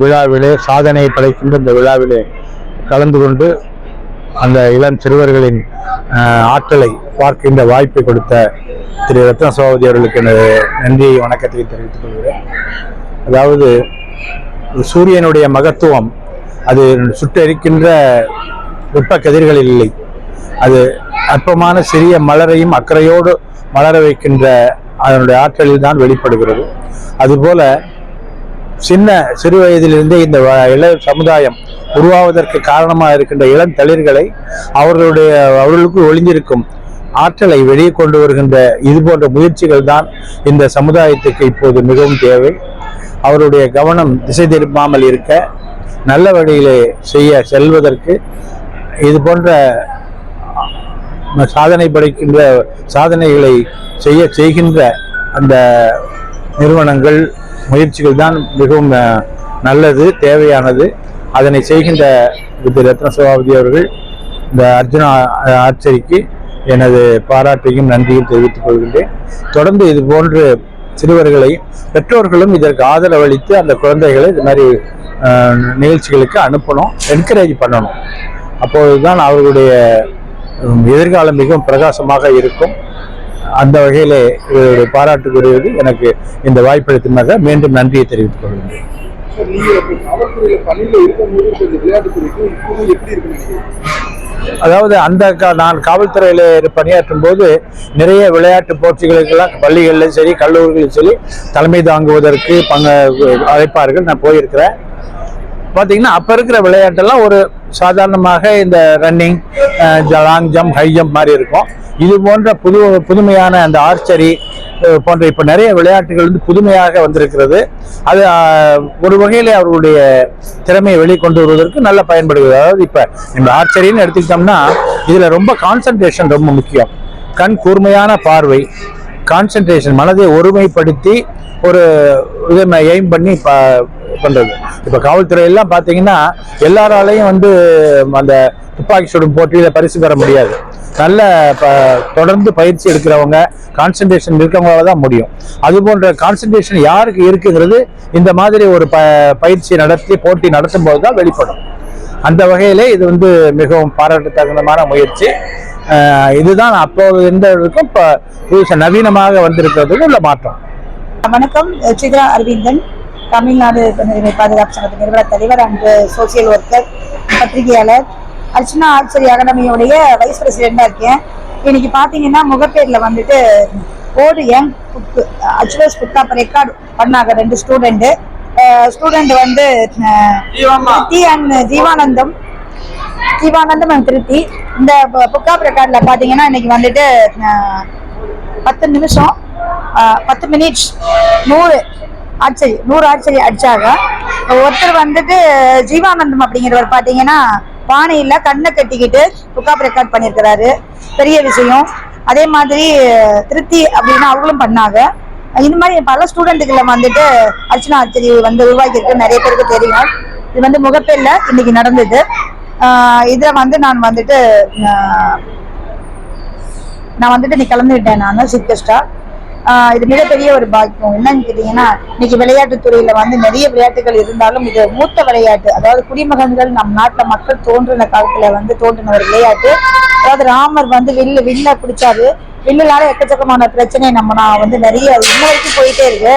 விழாவிலே சாதனை படைக்கின்ற இந்த விழாவிலே கலந்து கொண்டு அந்த இளம் சிறுவர்களின் ஆற்றலை பார்க்கின்ற வாய்ப்பை கொடுத்த திரு ரத்ன சபாபதி அவர்களுக்கு எனது நன்றி வணக்கத்தை தெரிவித்துக் கொள்கிறேன். அதாவது சூரியனுடைய மகத்துவம் அது சுட்டெரிக்கின்ற வெப்ப கதிர்களில் இல்லை, அது அற்பமான சிறிய மலரையும் அக்கறையோடு மலர வைக்கின்ற அதனுடைய ஆற்றலில் தான் வெளிப்படுகிறது. அதுபோல சிறு வயதிலிருந்தே இந்த இளம் சமுதாயம் உருவாவதற்கு காரணமாக இருக்கின்ற இளம் தளிர்களை அவர்களுக்கு ஒளிந்திருக்கும் ஆற்றலை வெளியே கொண்டு வருகின்ற இது போன்ற முயற்சிகள் தான் இந்த சமுதாயத்துக்கு இப்போது மிகவும் தேவை. அவருடைய கவனம் திசை திருப்பாமல் இருக்க, நல்ல வழியிலே செல்வதற்கு இது போன்ற சாதனை படைக்கின்ற சாதனைகளை செய்கின்ற அந்த நிறுவனங்கள் முயற்சிகள் தான் மிகவும் நல்லது, தேவையானது. அதனை செய்கின்ற ரத்ன சபாபதி அவர்கள் இந்த அர்ஜுனா ஆர்ச்சரிக்கு எனது பாராட்டையும் நன்றியும் தெரிவித்துக் கொள்கின்றேன். தொடர்ந்து இது போன்று சிறுவர்களை பெற்றோர்களும் இதற்கு ஆதரவளித்து அந்த குழந்தைகளை இது மாதிரி நிகழ்ச்சிகளுக்கு அனுப்பணும், என்கரேஜ் பண்ணணும். அப்போதுதான் அவர்களுடைய எதிர்காலம் மிகவும் பிரகாசமாக இருக்கும். அந்த வகையிலே இவருடைய பாராட்டுக்குரியது. எனக்கு இந்த வாய்ப்பளித்தமாக மீண்டும் நன்றியை தெரிவித்துக் கொள்கின்றேன். அதாவது நான் காவல்துறையில பணியாற்றும் போது நிறைய விளையாட்டு போட்டிகளுக்கெல்லாம் பள்ளிகளிலும் சரி கல்லூரிகளிலும் சரி தலைமை தாங்குவதற்கு அழைப்பார்கள். நான் போயிருக்கிறேன். பார்த்தீங்கன்னா அப்போ இருக்கிற விளையாட்டெல்லாம் ஒரு சாதாரணமாக இந்த running, long jump, high jump மாதிரி இருக்கும். இது போன்ற புதுமையான அந்த ஆர்ச்சரி போன்ற இப்போ நிறைய விளையாட்டுகள் புதுமையாக வந்திருக்கிறது. அது ஒரு வகையிலே அவர்களுடைய திறமையை வெளிக்கொண்டு வருவதற்கு நல்லா பயன்படுகிறது. அதாவது இப்போ இந்த ஆர்ச்சரின்னு எடுத்துக்கிட்டோம்னா இதில் ரொம்ப கான்சன்ட்ரேஷன் ரொம்ப முக்கியம். கண் கூர்மையான பார்வை, கான்சன்ட்ரேஷன், மனதை ஒருமைப்படுத்தி ஒரு இதை எய்ம் பண்ணி பண்றது. இப்போ காவல்துறையெல்லாம் பார்த்தீங்கன்னா எல்லாராலையும் அந்த துப்பாக்கி சுடும் போட்டியில பரிசு பெற முடியாது. நல்ல தொடர்ந்து பயிற்சி எடுக்கிறவங்க, கான்சன்ட்ரேஷன் இருக்கவங்களால தான் முடியும். அது போன்ற கான்சன்ட்ரேஷன் யாருக்கு இருக்குங்கிறது இந்த மாதிரி ஒரு பயிற்சி நடத்தி போட்டி நடத்தும் போது தான் வெளிப்படும். அந்த வகையிலே இது மிகவும் பாராட்டத்தகுந்தமான முயற்சி. இதுதான் அப்போது இருந்தவர்களுக்கும் இப்போ நவீனமாக வந்திருக்கிறதுக்கு உள்ள மாற்றம். வணக்கம். சித்ரா அரவிந்தன், தமிழ்நாடு பாதுகாப்பு சங்கத்தின் நிறுவன தலைவர் அண்ட் சோசியல் ஒர்க்கர், பத்திரிகையாளர். அர்ச்சனா ஆர்ச்சரி அகாடமியோடைய வைஸ் பிரசிடெண்டா இருக்கேன். இன்னைக்கு பாத்தீங்கன்னா முகப்பேர்ல ஓடு யங் அச்சுவஸ் புக் ரெக்கார்ட் பண்ணாங்க 2 ஸ்டூடெண்ட் ஜீவானந்தம் அண்ட் திருப்தி. இந்த புக் ஆஃப் ரெக்கார்ட்ல பாத்தீங்கன்னா இன்னைக்கு 10 நிமிஷம் 10 மினிட்ஸ் 100 ஆர்ச்சரி அடிச்சாங்க. ஒருத்தர் ஜீவானந்தம் அப்படிங்கிறவர் பாத்தீங்கன்னா பானையில கண்ணை கட்டிக்கிட்டு புக் ஆஃப் ரெக்கார்ட் பண்ணியிருக்கிறாரு, பெரிய விஷயம். அதே மாதிரி திருப்தி அப்படின்னா அவங்களும் பண்ணாங்க. இந்த மாதிரி பல ஸ்டூடெண்ட்டுகளை அர்ச்சனா ஆர்ச்சரி உருவாக்கி இருக்கு, நிறைய பேருக்கு தெரியும். இது முகப்பேர்ல இன்னைக்கு நடந்தது. இதை நான் இன்னைக்கு கலந்துக்கிட்டேன். நான் சீஃப் கெஸ்டா. இது மிகப்பெரிய ஒரு பாக்கியம். என்னன்னு கேட்டீங்கன்னா இன்னைக்கு விளையாட்டுத்துறையில நிறைய விளையாட்டுகள் இருந்தாலும் இது மூத்த விளையாட்டு. அதாவது குடிமகன்கள் நம் நாட்டுல மக்கள் தோன்றின காலத்துல தோன்றின ஒரு விளையாட்டு. அதாவது ராமர் வில்ல பிடிச்சாரு. வில்லுனால எக்கச்சக்கமான பிரச்சனை நான் நிறைய இன்ன வரைக்கும் போயிட்டே இருக்கு.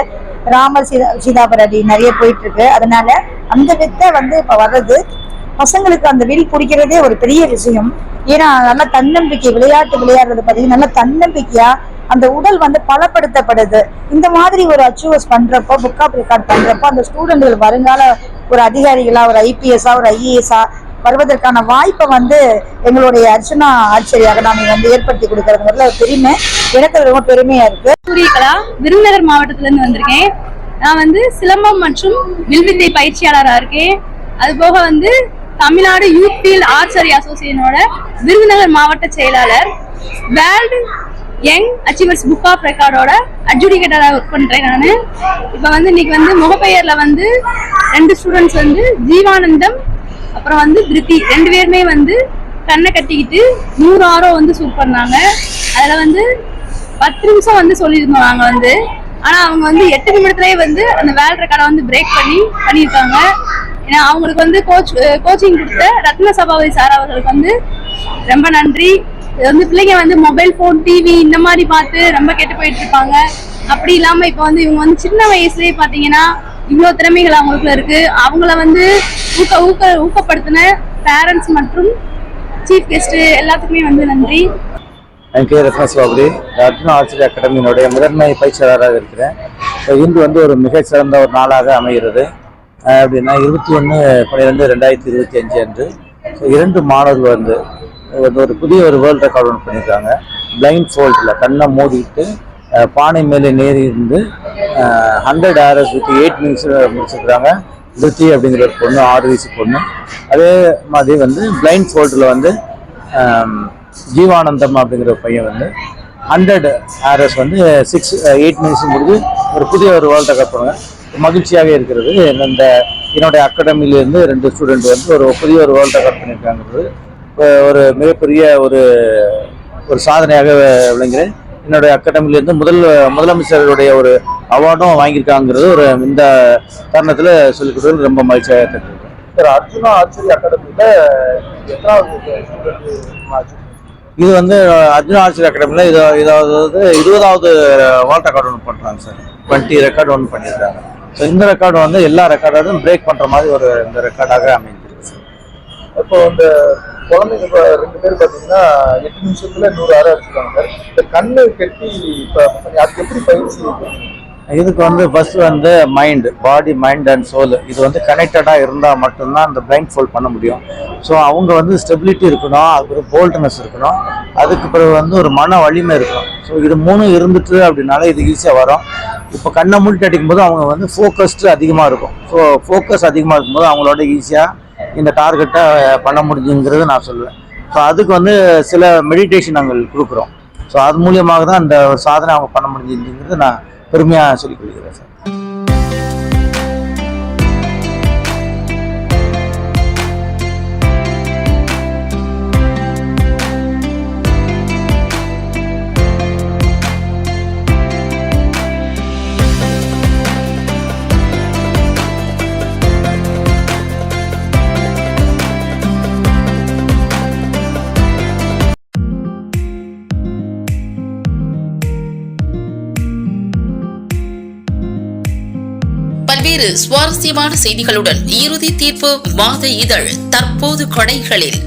ராமர் சீதாபரடி நிறைய போயிட்டு இருக்கு. அதனால அந்த வித்தை இப்ப வர்றது பசங்களுக்கு அந்த வில் பிடிக்கிறதே ஒரு பெரிய விஷயம். ஏன்னா நல்ல தன்னம்பிக்கை, விளையாட்டு விளையாடுறது பார்த்தீங்கன்னா நல்ல தன்னம்பிக்கையா அந்த உடல் பலப்படுத்தப்படுது. இந்த மாதிரி ஒரு அச்சீவர்ஸ் பண்றப்போ, புக் ஆஃப் ரெக்கார்ட் பண்றப்போ அந்த ஸ்டூடெண்ட்கள் வருங்கால ஒரு அதிகாரிகளா, ஒரு ஐபிஎஸ்ஸா, ஒரு ஐஏஎஸ்ஸா வருவதற்கான வாய்ப்பை எங்களுடைய அர்ச்சனா ஆர்ச்சரி அகாடமி ஏற்படுத்தி கொடுக்கறதுல பெருமை, எனக்கு ரொம்ப பெருமையா இருக்கு. சூரியகலா, விருதுநகர் மாவட்டத்துல இருந்து வந்திருக்கேன். நான் சிலம்பம் மற்றும் வில்வித்தை பயிற்சியாளரா இருக்கேன். அது போக தமிழ்நாடு யூத் ஃபீல்ட் ஆர்ச்சரி அசோசியேஷனோட விருதுநகர் மாவட்ட செயலாளர். World young achievers book of ரெக்கார்டோட அட்ஜுடிகேட்டராக ஒர்க் பண்றேன். நான் இப்போ இன்னைக்கு முகப்பெயர்ல 2 ஸ்டூடெண்ட்ஸ் ஜீவானந்தம் அப்புறம் திருப்தி 2 பேருமே கண்ணை கட்டிக்கிட்டு 100 ஆரோ சூட் பண்ணாங்க. அதில் 10 நிமிஷம் சொல்லியிருந்தோம். நாங்கள் ஆனா அவங்க வந்து 8 நிமிடத்திலேயே வந்து அந்த வேர்ல்ட் ரெக்கார்டை வந்து பிரேக் பண்ணியிருக்காங்க. ஏன்னா அவங்களுக்கு வந்து கோச்சிங் கொடுத்த ரத்ன சபாபதி சார் அவர்களுக்கு வந்து ரொம்ப நன்றி. இது வந்து பிள்ளைங்க வந்து மொபைல் போன் டிவி இந்த மாதிரி பார்த்து ரொம்ப கெட்டு போயிட்டு இருப்பாங்க. அப்படி இல்லாம இப்ப வந்து இவங்க வந்து சின்ன வயசுலயே பாத்தீங்கன்னா இவ்வளவு திறமைகள் அவங்களுக்குள்ள இருக்கு. அவங்கள வந்து ஊக்கப்படுத்தின பேரண்ட்ஸ் மற்றும் சீஃப் கெஸ்ட் எல்லாத்துக்குமே வந்து நன்றி. என் பேர் ரத்ன சபாபதி, அர்ஜுனா ஆர்ச்சரி அகாடமியினுடைய முதன்மை பயிற்சியாளராக இருக்கிறேன். இன்று வந்து ஒரு மிகச்சிறந்த ஒரு நாளாக அமைகிறது. அப்படின்னா 21/12/2025 அன்று 2 மாணவர்கள் வந்து ஒரு புதிய ஒரு வேர்ல்ட் ரெக்கார்டு ஒன்று பண்ணியிருக்காங்க. பிளைண்ட் ஃபோல்டில் கண்ணை மூடிட்டு பானை மேலே நேரி இருந்து 100 hours with 8 minutes முடிச்சிருக்கிறாங்க. திருப்தி அப்படிங்கிற ஒரு பொண்ணு, 6 வயசு பொண்ணு. அதே மாதிரி வந்து பிளைண்ட் ஃபோல்டில் வந்து ஜீவானந்தம் அப்படிங்கிற பையன் வந்து 100 hours வந்து 8 minutes முடிஞ்சு ஒரு புதிய ஒரு வேர்ல்ட் ரெக்கார்ட் பண்ணுவாங்க. மகிழ்ச்சியாக இருக்கிறது. என்னுடைய அகாடமியிலேருந்து 2 ஸ்டூடெண்ட் வந்து ஒரு புதிய ஒரு வேர்ல்ட் ரெக்கார்ட் பண்ணியிருக்காங்கிறது ஒரு மிகப்பெரிய ஒரு சாதனையாக விளங்குகிறேன். என்னுடைய அகாடமியிலேருந்து முதலமைச்சருடைய ஒரு அவார்டும் வாங்கியிருக்காங்கிறது ஒரு இந்த தருணத்தில் சொல்லிக் கொடுத்து ரொம்ப மகிழ்ச்சியாக தெரிஞ்சுக்கிறேன். சார், அர்ஜுனா ஆர்ச்சரி அகாடமியில் இது வந்து அர்ஜுனா ஆர்ச்சரி அகாடமியில் இதாவது 20வது வேர்ல்ட் ரெக்கார்டு ஒன்று பண்ணுறாங்க சார். 20 ரெக்கார்டு ஒன்று பண்ணியிருக்காங்க. ஸோ இந்த ரெக்கார்டு வந்து எல்லா ரெக்கார்டும் பிரேக் பண்ணுற மாதிரி இந்த ரெக்கார்டாக அமைஞ்சிருக்கு சார். இப்போ இந்த குழந்தைங்க 2 பேர் பார்த்தீங்கன்னா 8 நிமிஷத்துல 100 hours அடிச்சிருக்காங்க சார். இந்த கண்ணு கட்டி இப்போ அதுக்கு எப்படி பயிற்சி? இதுக்கு வந்து ஃபர்ஸ்ட் வந்து பாடி மைண்ட் அண்ட் சோல் இது வந்து கனெக்டடாக இருந்தால் மட்டும்தான் அந்த பிளைண்ட் ஃபோல்ட் பண்ண முடியும். ஸோ அவங்க வந்து ஸ்டெபிலிட்டி இருக்கணும், அதுக்கு போல்ட்னஸ் இருக்கணும், அதுக்கு பிறகு வந்து ஒரு மன வலிமை இருக்கணும். ஸோ இது 3 இருந்துட்டு அப்படின்னால இது ஈஸியாக வரும். இப்போ கண்ணை மூடி அடிக்கும் போது அவங்க வந்து ஃபோக்கஸ்டு அதிகமாக இருக்கும். ஸோ ஃபோக்கஸ் அதிகமாக இருக்கும்போது அவங்களோட ஈஸியாக இந்த டார்கெட்டை பண்ண முடிஞ்சுங்கிறது நான் சொல்லுவேன். ஸோ அதுக்கு வந்து சில மெடிடேஷன் நாங்கள் கொடுக்குறோம். ஸோ அது மூலியமாக தான் அந்த ஒரு சாதனை அவங்க பண்ண முடிஞ்சுங்கிறது நான் பெருமையாக சொல்லிக் கொள்கிறேன் சார். பல்வேறு சுவாரஸ்யமான செய்திகளுடன் இறுதி தீர்ப்பு மாத இதழ் தற்போது கடைகளில்